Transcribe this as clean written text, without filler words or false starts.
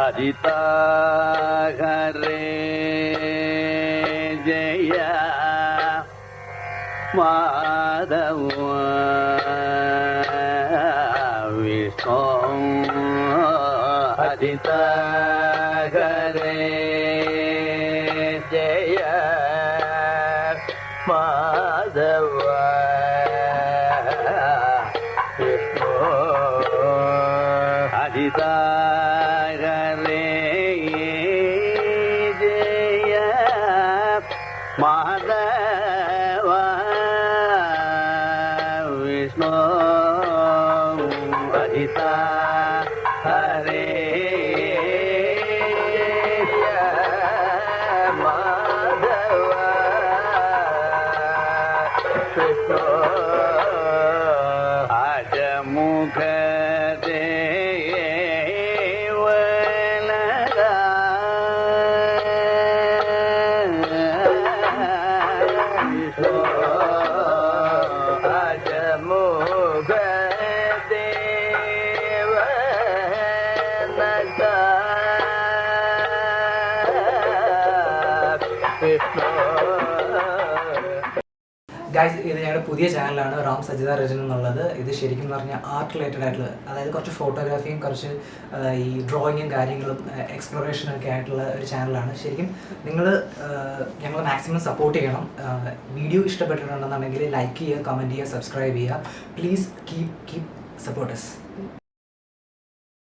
ഹരിതാ ഹരേ ജയ മാധവ വിഷ്ണു ഹരിതാ ഹരേ ജയ മാധവ വിഷ്ണു ഹരിതാ ഹരേ ജയ മാധവ വിഷ്ണു ഹരിതാ ഹരേ Madhava Vishnu അജമുഖ guys, ഇത് ഞങ്ങളുടെ പുതിയ ചാനലാണ് റാം സജിത രചന എന്നുള്ളത്. ഇത് ശരിക്കും പറഞ്ഞാൽ ആർട്ട് റിലേറ്റഡ് ആയിട്ടുള്ള, അതായത് കുറച്ച് ഫോട്ടോഗ്രാഫിയും കുറച്ച് ഈ ഡ്രോയിങ്ങും കാര്യങ്ങളും എക്സ്പ്ലോറേഷനൊക്കെ ആയിട്ടുള്ള ഒരു ചാനലാണ്. ശരിക്കും നിങ്ങൾ ഞങ്ങൾ മാക്സിമം സപ്പോർട്ട് ചെയ്യണം. വീഡിയോ ഇഷ്ടപ്പെട്ടിട്ടുണ്ടെന്നുണ്ടെങ്കിൽ ലൈക്ക് ചെയ്യുക, കമൻറ്റ് ചെയ്യുക, സബ്സ്ക്രൈബ് ചെയ്യുക. Please keep support us.